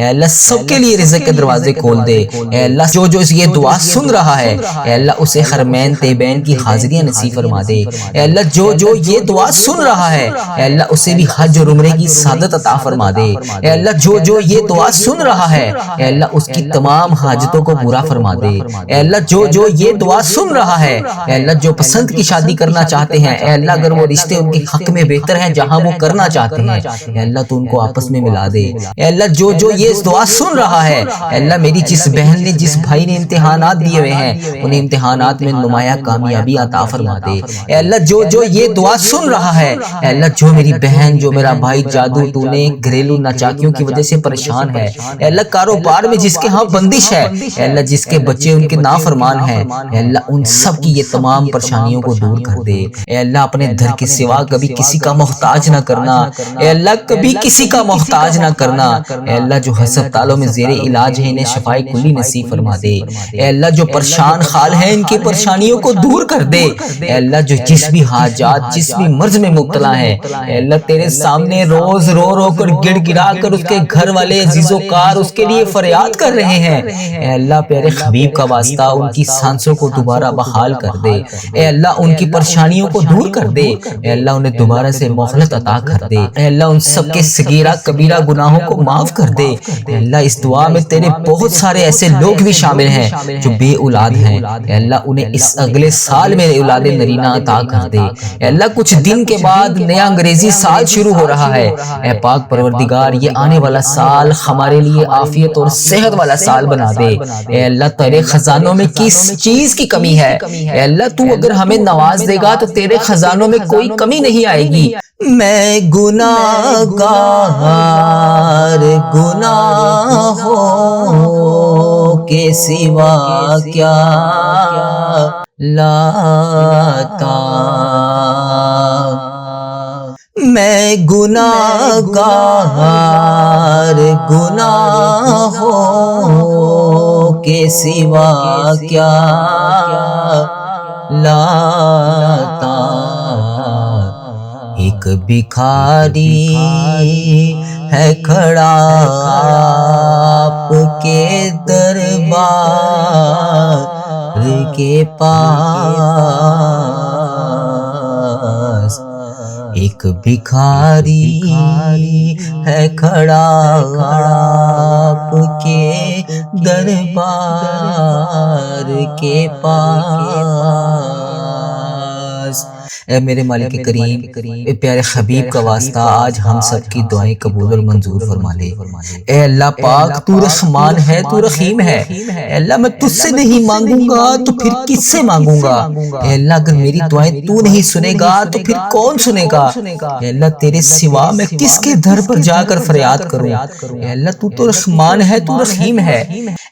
اے اللہ سب کے لیے رزق کے دروازے کھول دے۔ اے اللہ جو یہ دعا سن رہا ہے اے اللہ اسے حرمین طیبین کی حاضریاں نصیب فرما دے۔ اے اللہ جو یہ دعا سن رہا ہے اے اللہ اسے بھی حج اور عمرے کی سعادت عطا فرما دے۔ اے اللہ جو یہ دعا سن رہا ہے اے اللہ اس کی تمام حاجتوں کو پورا فرما دے۔ اے اللہ جو یہ دعا سن رہا ہے اے اللہ جو پسند کی شادی کرنا چاہتے ہیں اے اللہ اگر وہ رشتے ان کے حق میں بہتر ہیں جہاں وہ کرنا چاہتے ہیں اے اللہ تو ان کو آپس میں ملا دے۔ اے اللہ جو یہ دعا سن رہا ہے اے اللہ میری جس بہن نے جس بھائی نے امتحانات دیے ہوئے ہیں انہیں امتحانات میں نمایاں کامیابی عطا فرما دے۔ اے اللہ جو یہ دعا سن رہا ہے اے اللہ جو میری بہن جو میرا بھائی جادو ٹونے گھریلو ناچاکیوں کی وجہ سے پریشان ہے اے اللہ کاروبار میں جس کے ہاں بندش ہے اے اللہ جس کے بچے ان کے نافرمان ہیں اے اللہ ان سب کی یہ تمام پریشانیوں کو دور کر دے۔ اے اللہ اپنے در کے سوا کبھی کسی کا محتاج نہ کرنا، اے اللہ کبھی کسی کا محتاج نہ کرنا۔ اے اللہ جو ہسپتالوں میں زیر علاج ہے انہیں شفائے کلی نصیب فرما دے۔ اے اللہ جو پریشان حال ہیں ان کی پریشانیوں کو دور کر دے۔ اے اللہ جو جس بھی حاجات جس بھی مرض میں مبتلا ہے اے اللہ تیرے سامنے روز رو رو کر گڑ گڑا کر اس کے گھر والے عزیز و کار اس کے لیے فریاد کر رہے ہیں اے اللہ پیارے حبیب کا واسطہ ان کی سانسوں کو دوبارہ بحال کر دے۔ اے اللہ ان کی پریشانیوں کو دور کر دے۔ اے اللہ انہیں دوبارہ سے مہلت عطا کر دے۔ اے اللہ ان سب کے صغیرہ کبیرہ گناہوں کو معاف کر دے۔ اے اللہ اس دعا میں تیرے بہت سارے ایسے لوگ بھی شامل ہیں جو بے اولاد ہیں اے اللہ انہیں اس اگلے سال میں اولاد نرینہ عطا کر دے۔ اے اللہ کچھ دن کے بعد نیا انگریزی سال شروع ہو رہا ہے اے پاک پروردگار یہ آنے والا سال ہمارے لیے عافیت اور صحت والا سال بنا دے۔ اے اللہ تیرے خزانوں میں کس چیز کی کمی ہے اے اللہ تو اگر ہمیں نواز دے گا تو تیرے خزانوں میں کوئی کمی نہیں آئے گی۔ میں گناہگار گناہوں کے سوا کیا لاتا، میں گناہگار گناہوں کے سوا کیا لاتا، ایک بھکاری ہے کھڑا آپ کے دربار کے پاس، ایک بھکاری ہے کھڑا آپ کے دربار کے پاس۔ اے میرے مالک کریم اے پیارے حبیب کا واسطہ آج ہم سب کی دعائیں قبول اور منظور فرما لے۔ اے اللہ پاک تو رحمان ہے تو رحیم ہے، اے اللہ میں تجھ سے نہیں مانگوں گا تو پھر کس سے مانگوں گا؟ اے اللہ اگر میری دعائیں تو نہیں سنے گا تو پھر کون سنے گا؟ اے اللہ تیرے سوا میں کس کے در پر جا کر فریاد کروں؟ اے اللہ تو رحمان ہے تو رحیم ہے۔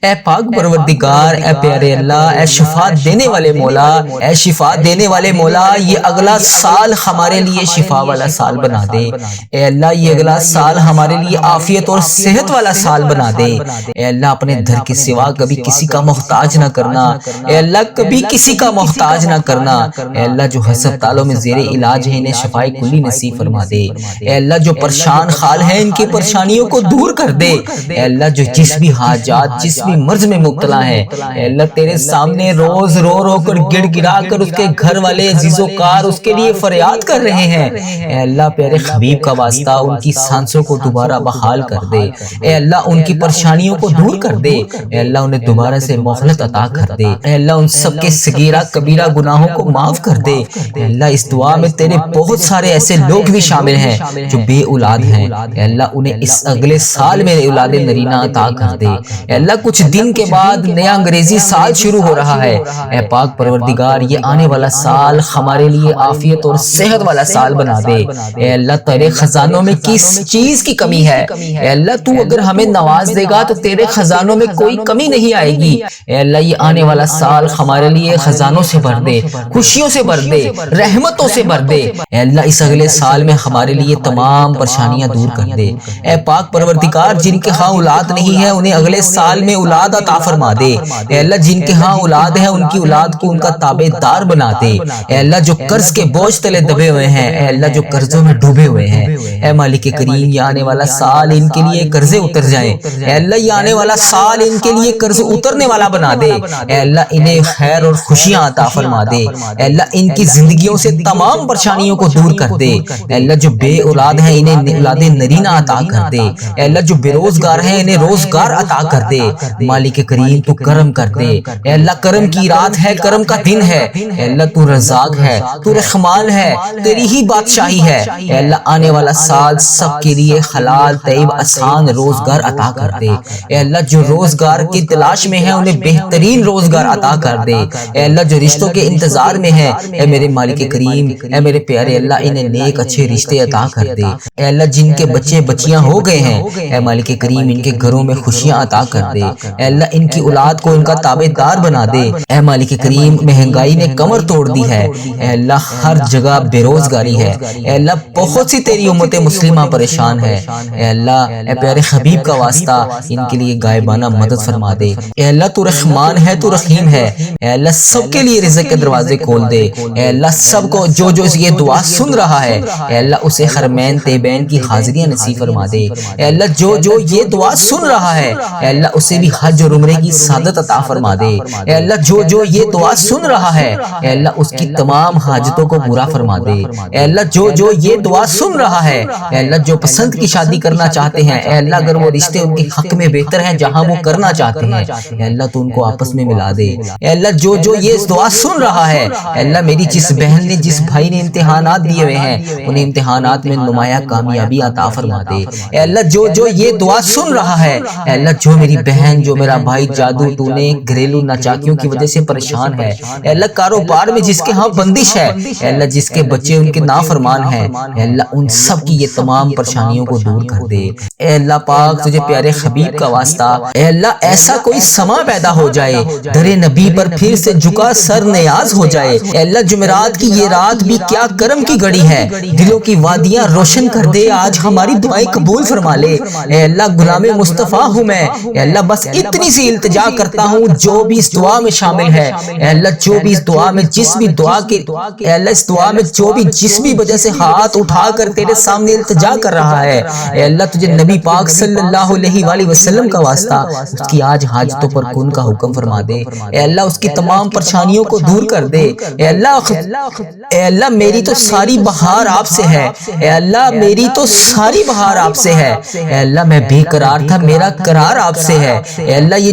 اے پاک پروردگار اے پیارے اللہ اے شفا دینے والے مولا، اے شفا دینے والے مولا یہ اگلا سال ہمارے لیے شفا والا سال بنا دے۔ اے اللہ یہ اگلا سال ہمارے لیے عافیت اور صحت والا سال بنا دے۔ اے اللہ اپنے در کے سوا کبھی کسی کا محتاج نہ کرنا، اے اللہ کبھی کسی کا محتاج نہ کرنا۔ اے اللہ جو ہسپتالوں میں زیر علاج ہے انہیں شفائے کلی نصیب فرما دے۔ اے اللہ جو پریشان حال ہیں ان کی پریشانیوں کو دور کر دے۔ اے اللہ جو جس بھی حاجات جس بھی مرض میں مبتلا ہے اے اللہ تیرے سامنے روز رو رو کر گڑ گڑا کر اس کے گھر والے عزیز و کار اس کے لیے فریاد کر رہے ہیں اے اللہ پیارے حبیب کا واسطہ ان کی سانسوں کو دوبارہ بحال کر دے۔ اے اللہ ان کی پریشانیوں کو دور کر دے۔ اے اللہ انہیں دوبارہ سے مہلت عطا کر دے۔ اے اللہ ان سب کے صغیرہ کبیرہ گناہوں کو معاف کر دے۔ اے اللہ اس دعا میں تیرے بہت سارے ایسے لوگ بھی شامل ہیں جو بے اولاد ہیں اے اللہ انہیں اس اگلے سال میں اولاد نرینہ عطا کر دے۔ اے اللہ کچھ دن کے بعد نیا انگریزی سال شروع ہو رہا ہے اے پاک پروردگار یہ آنے والا سال ہمارے لیے عافیت اور صحت والا سال بنا دے۔ اے اللہ تیرے خزانوں میں کس چیز کی کمی ہے اے اللہ تو اگر ہمیں نواز دے گا تو تیرے خزانوں میں کوئی کمی نہیں آئے گی۔ اے اللہ یہ آنے والا سال ہمارے لیے خزانوں سے بھر دے، خوشیوں سے بھر دے، رحمتوں سے بھر دے۔ اے اللہ اس اگلے سال میں ہمارے لیے تمام پریشانیاں دور کر دے۔ اے پاک پروردگار جن کے ہاں اولاد نہیں ہے انہیں اگلے سال میں اولاد عطا فرما دے۔ اے اللہ جن کے ہاں اولاد ہے ان کی اولاد کو ان کا تابع دار بنا دے۔ اے اللہ جو قرض قرض کے بوجھ تلے دبے ہوئے ہیں، اے اللہ جو قرضوں میں ڈوبے ہوئے ہیں، اے مالک کریم یہ آنے والا سال ان کے لیے قرضے اتر جائیں، اے اللہ یہ آنے والا سال ان کے لیے قرض اترنے والا بنا دے، اے اللہ انہیں خیر اور خوشیاں عطا فرما دے، اے اللہ ان کی زندگیوں سے تمام پریشانیوں کو دور کر دے، اے اللہ جو بے اولاد ہیں انہیں اولاد نرینہ عطا کر دے، اے اللہ جو بے روزگار ہیں انہیں روزگار عطا کر دے، مالک کریم تو کرم کر دے، اے اللہ کرم کی رات ہے، کرم کا دن ہے، اے اللہ تو رزاق ہے، تو رحمان ہے، تیری ہی بادشاہی ہے، اے اللہ آنے والا سال سب کے لیے حلال طیب آسان روزگار عطا کر دے، اے اللہ جو روزگار کی تلاش میں ہیں انہیں بہترین روزگار عطا کر دے، اے اللہ جو رشتوں کے انتظار میں ہیں، اے میرے مالک کریم، اے میرے پیارے اللہ انہیں نیک اچھے رشتے عطا کر دے، اے اللہ جن کے بچے بچیاں ہو گئے ہیں، اے مالک کریم ان کے گھروں میں خوشیاں عطا کر دے، اے اللہ ان کی اولاد کو ان کا تابع دار بنا دے، اے مالک کریم مہنگائی نے کمر توڑ دی ہے، اے اللہ ہر جگہ بے روزگاری ہے، اے اللہ بہت سی تیری امت مسلمہ پریشان ہے، اے اللہ اے پیارے حبیب کا واسطہ ان کے لیے غائبانہ مدد فرما دے، اے اللہ تو رحمان ہے، تو رحیم ہے، اے اللہ سب کے لیے رزق کے دروازے کھول دے، اے اللہ سب کو جو یہ دعا سن رہا ہے، اے اللہ اسے حرمین طیبین کی حاضریاں نصیب فرما دے، اے اللہ جو یہ دعا سن رہا ہے، اے اللہ اسے بھی حج اور عمرے کی سعادت عطا فرما دے، اے اللہ جو یہ دعا سن رہا ہے، اے اللہ اس کی تمام حاجتوں کو پورا فرما دے، اے اللہ جو یہ دعا سن رہا ہے، اے اللہ جو پسند کی شادی کرنا چاہتے ہیں، اے اللہ اگر وہ رشتے ان کے حق میں بہتر ہیں جہاں وہ کرنا چاہتے ہیں، اے اللہ تو ان کو آپس میں ملا دے، اے اللہ جو یہ دعا سن رہا ہے، اے اللہ میری جس بہن نے جس بھائی نے امتحانات دیے ہوئے ہیں انہیں امتحانات میں نمایاں کامیابی عطا فرما دے، اے اللہ جو یہ دعا سن رہا ہے، اے اللہ جو میری بہن جو میرا بھائی جادو ٹونے گھریلو ناچاکیوں کی وجہ سے پریشان ہے، اے اللہ کاروبار میں جس کے ہاں بندش ہے، اے اللہ جس کے بچے ان کے نافرمان ہیں، اے اللہ ان سب کی یہ تمام پریشانیوں کو دور کر دے، اے اللہ پاک تجھے پیارے حبیب کا واسطہ، اے اللہ ایسا کوئی سما پیدا ہو جائے در نبی پر پھر سے جھکا سر نیاز ہو جائے، اے اللہ جمعرات کی یہ رات بھی کیا کرم کی گھڑی ہے، دلوں کی وادیاں روشن کر دے، آج ہماری دعائیں قبول فرما لے، اے اللہ غلام مصطفیٰ ہوں میں، اے اللہ بس اتنی سی التجا کرتا ہوں جو بھی اس دعا میں شامل ہے، اے اللہ جو بھی اس دعا میں جس بھی دعا کے، اے اللہ اس دعا میں جو بھی جس بھی وجہ سے ہاتھ اٹھا کر تیرے سامنے التجا کر رہا ہے، اے اللہ تجھے نبی پاک صلی اللہ علیہ وآلہ وسلم کا واسطہ اس کی آج حاجتوں پر کن کا حکم فرما دے، اے اللہ اس کی تمام پریشانیوں کو دور کر دے، اے اللہ میری تو ساری بہار آپ سے ہے، اے اللہ میری تو ساری بہار آپ سے ہے، اے اللہ میں بے قرار تھا میرا قرار آپ سے ہے، اے اللہ یہ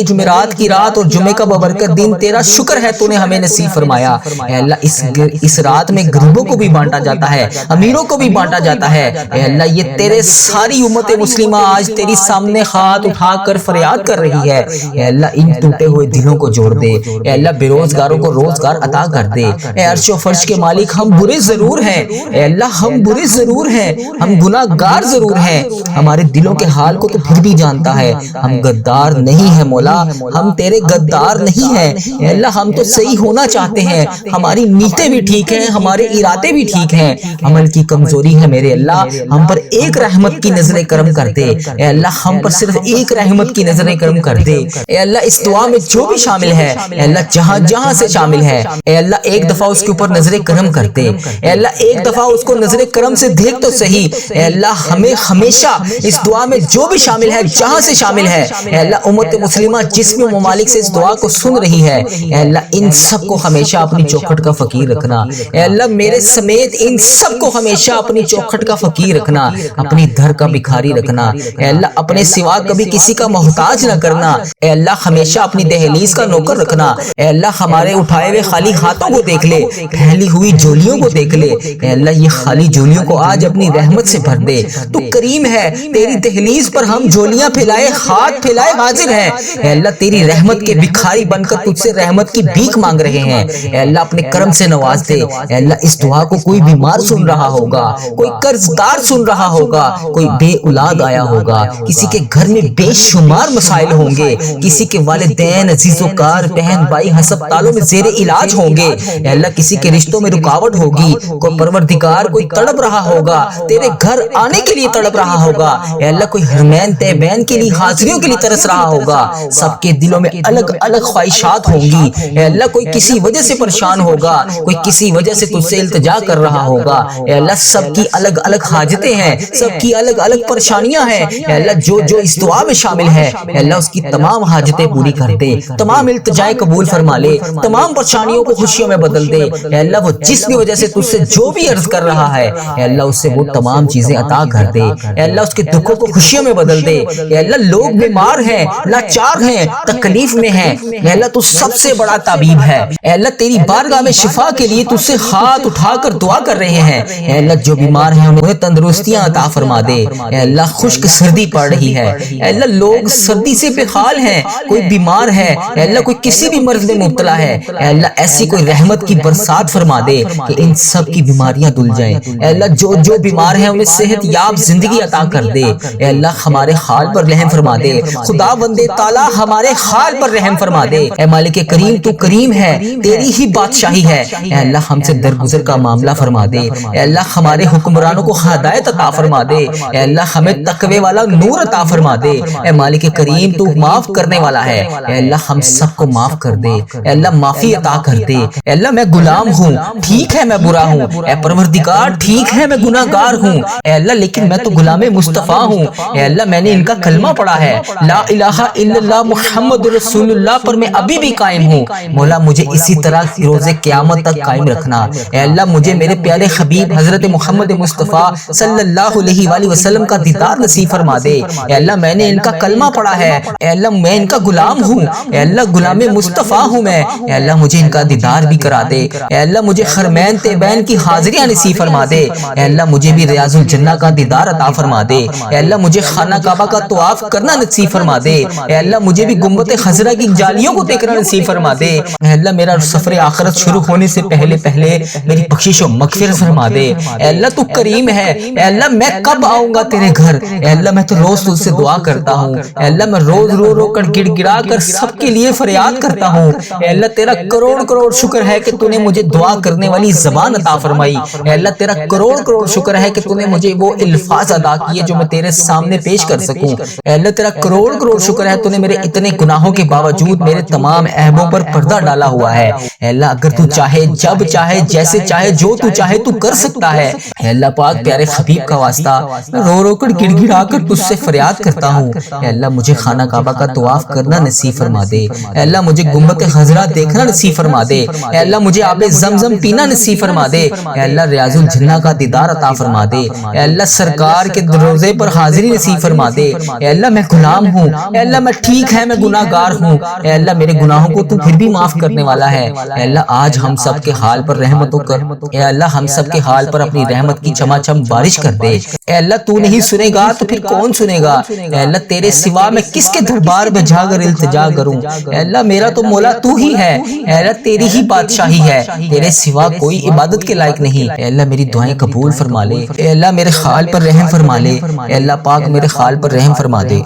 جمعرات کی رات اور جمعے کا بابرکت دن تیرا شکر ہے تو نے ہمیں نصیب فرمایا، اے اللہ اس رات میں غریبوں کو بھی بانٹا جاتا ہے، امیروں کو بھی بانٹا جاتا ہے، اے اللہ یہ تیرے ساری امت مسلمہ آج تیری سامنے ہاتھ اٹھا کر فریاد کر رہی ہے، اے اللہ ان ٹوٹے ہوئے دلوں کو جوڑ دے، اے اللہ بے روزگاروں کو روزگار عطا کر دے، اے عرش و فرش کے مالک ہم برے ضرور ہیں، اے اللہ ہم برے ضرور ہیں، ہم گناہ گار ضرور ہیں، ہمارے دلوں کے حال کو تو پھر بھی جانتا ہے، ہم غدار نہیں ہیں مولا، ہم تیرے غدار نہیں ہیں، اے اللہ ہم تو صحیح ہونا چاہتے ہیں، ہماری نیتیں بھی ٹھیک ہیں، ہمارے ارادے بھی ٹھیک ہیں، عمل کی کمزوری ہے میرے اللہ، ہم پر ایک رحمت کی نظر کرم کر دے، اے اللہ ہم پر صرف ایک رحمت کی نظر کرم کر دے، اے اللہ اس دعا میں جو بھی شامل ہے، اے اللہ جہاں جہاں سے شامل ہے، اے اللہ ایک دفعہ اس کے اوپر نظر کرم کر دے، اے اللہ ایک دفعہ اس کو نظر کرم سے دیکھ تو صحیح، اے اللہ ہمیں ہمیشہ اس دعا میں جو بھی شامل ہے جہاں سے شامل ہے، اے اللہ امت مسلمہ جس بھی ممالک سے اس دعا کو سن رہی ہے، اے اللہ ان سب کو ہمیشہ اپنی چوکھٹ کا فقیر رکھنا، اے اللہ میرے سمیت ان سب کو ہمیشہ اپنی چوکھٹ کا فقیر رکھنا، اپنی دھر کا بھکاری رکھنا، اے اللہ اپنے سوا کبھی کسی کا محتاج نہ کرنا، اے اللہ ہمیشہ اپنی دہلیز کا نوکر رکھنا، اے اللہ ہمارے اٹھائے ہوئے خالی ہاتھوں کو دیکھ لے، پھیلی ہوئی جولیوں کو دیکھ لے، اے اللہ یہ خالی جولیوں کو آج اپنی رحمت سے بھر دے، تو کریم ہے، تیری دہلیز پر ہم جولیاں پھیلائے ہاتھ پھیلائے حاضر ہیں، اے اللہ تیری رحمت کے بھکاری بن کر تجھ سے رحمت کی بھیک مانگ رہے ہیں، اے اللہ اپنے کرم سے نواز دے، اے اللہ اس دعا کو کوئی بیمار سن رہا ہوگا، کوئی قرض دار سن رہا ہوگا، کوئی بے اولاد آیا ہوگا، کسی کے گھر میں بے شمار مسائل ہوں گے، کسی کے والدین عزیز و کار بہن بھائی ہسپتالوں میں زیر علاج ہوں گے، اے اللہ کسی کے رشتوں میں رکاوٹ ہوگی، کوئی پروردگار کوئی تڑپ رہا ہوگا، تیرے گھر آنے کے لیے تڑپ رہا ہوگا، اے اللہ کوئی حرمین طیبین کے لیے حاضریوں کے لیے ترس رہا ہوگا، سب کے دلوں میں الگ الگ خواہشات ہوں گی، اے اللہ کوئی کسی وجہ سے سے پریشان ہوگا, کوئی کسی وجہ سے تجھ سے التجا کر رہا ہوگا, اے اللہ سب کی الگ الگ حاجتیں ہیں, سب کی الگ الگ پریشانیاں ہیں, اے اللہ جو جو اس دعا میں شامل ہے اے اللہ اس کی تمام حاجتیں پوری کر دے, تمام التجائیں قبول فرما لے, تمام پریشانیوں کو خوشیوں میں بدل دے. اے اللہ وہ جس بھی وجہ سے تجھ سے جو بھی عرض کر رہا ہے اے اللہ اس سے وہ تمام چیزیں عطا کر دے. اے اللہ اس کے دکھوں کو خوشیوں میں بدل دے. اے اللہ لوگ بیمار ہیں, لاچار ہیں, تکلیف میں ہیں, اے اللہ تو سب سے بڑا طبیب ہے. اے اللہ تیری بارگاہ میں شفا کے لیے تجھ سے ہاتھ اٹھا کر دعا کر رہے ہیں. اے اللہ جو بیمار ہیں انہیں تندرستیاں عطا فرما دے. اے اللہ خشک سردی پڑ رہی ہے, اے اللہ لوگ سردی سے بے حال ہیں, کوئی بیمار ہے, اے اللہ کوئی کسی بھی مرض میں مبتلا ہے, اے اللہ ایسی کوئی رحمت کی برسات فرما دے کہ ان سب کی بیماریاں دھل جائیں. اے اللہ جو جو بیمار ہیں انہیں صحت یاب زندگی عطا کر دے. اے اللہ ہمارے حال پر رحم فرما دے, خدا بندے تعالی ہمارے حال پر رحم فرما دے. اے مالک کریم تو کریم ہے, تیری ہی بادشاہی ہے. اے اللہ ہم سے درگزر کا معاملہ فرما دے. اے اللہ ہمارے حکمرانوں کو ہدایت عطا فرما دے. اے اللہ ہمیں تقوی والا نور عطا فرما دے. اے مالک کریم تو معاف کرنے والا ہے, اے اللہ ہم سب کو معاف کر دے. اے اللہ معافی عطا کر دے. اے اللہ میں غلام ہوں, ٹھیک ہے میں برا ہوں, اے پروردگار ٹھیک ہے میں گناہ گار ہوں, اے اللہ لیکن میں تو غلام مصطفیٰ ہوں. اے اللہ میں نے ان کا کلمہ پڑھا ہے, لا الہ الا اللہ محمد رسول اللہ پر میں ابھی بھی قائم ہوں. مولا مجھے اسی طرح روز قیامت تک قائم رکھنا. اے اللہ مجھے میرے پیارے حبیب حضرت محمد مصطفیٰ صلی اللہ علیہ وآلہ وسلم کا دیدار نصیب فرما دے. اے اللہ میں نے ان کا کلمہ پڑھا ہے, اے اللہ میں ان کا غلام ہوں, اے اللہ غلام مصطفیٰ ہوں میں. اے اللہ مجھے ان کا دیدار بھی کرا دے. اے اللہ مجھے حرمین طیبین کی حاضریاں نصیب فرما دے. اے اللہ مجھے بھی ریاض الجنہ کا دیدار عطا فرما دے. اے اللہ مجھے خانہ کعبہ کا طواف کرنا نصیب فرما دے. اے اللہ مجھے بھی گنبد خضرا کی جالیوں کو دیکھنا نصیب فرما دے. اے اللہ میرا سفر آخرت شروع ہونے سے پہلے پہلے میری بخشش و مغفرت فرما دے. اے اللہ تو کریم ہے, اے اللہ میں کب آؤں گا تیرے گھر. اے اللہ میں تو روز تجھ سے دعا کرتا ہوں, اے اللہ میں روز رو رو کر گڑ گڑا کر سب کے لیے فریاد کرتا ہوں. اے اللہ تیرا کروڑ کروڑ شکر ہے کہ تو نے مجھے دعا کرنے والی زبان عطا فرمائی. اے اللہ تیرا کروڑ کروڑ شکر ہے کہ تو نے مجھے وہ الفاظ ادا کیے جو میں تیرے سامنے پیش کر سکوں. اے اللہ تیرا کروڑ کروڑ شکر ہے تو نے میرے اتنے گناہوں کے باوجود میرے تمام عیبوں پر پردہ ڈالا ہوا ہے. اے اللہ اگر تو چاہے, جب چاہے, جیسے چاہے, جو تو چاہے تو کر سکتا ہے. اے اللہ پاک پیارے حبیب کا واسطہ میں رو رو کر گڑ گڑا کر تجھ سے فریاد کرتا ہوں. اے اللہ مجھے خانہ کعبہ کا طواف کرنا نصیب فرما دے. اے اللہ مجھے گنبد خضرا دیکھنا نصیب فرما دے. اے اللہ مجھے آب زمزم پینا نصیب فرما دے. اے اللہ ریاض الجنہ کا دیدار عطا فرما دے. اے اللہ سرکار کے روزے پر حاضری نصیب فرما دے. اے اللہ میں غلام ہوں, اے اللہ میں ٹھیک ہے میں گناہ گار ہوں. اے اللہ میرے گناہوں کو تو پھر بھی معاف کرنے والا ہے. اے اللہ آج ہم سب کے حال پر رحمتوں کر. اے اللہ ہم سب کے حال پر اپنی رحمت کی چما چم بارش کر دے. اے اللہ تو نہیں سنے گا تو پھر کون سنے گا. اے اللہ تیرے سوا میں کس کے دربار میں جا کر التجا کروں. اے اللہ میرا تو مولا تو ہی ہے. اے اللہ تیری ہی بادشاہی ہے, تیرے سوا کوئی عبادت کے لائق نہیں. اے اللہ میری دعائیں قبول فرما لے. اے اللہ میرے حال پر رحم فرما لے. اے اللہ پاک میرے حال پر رحم فرما دے.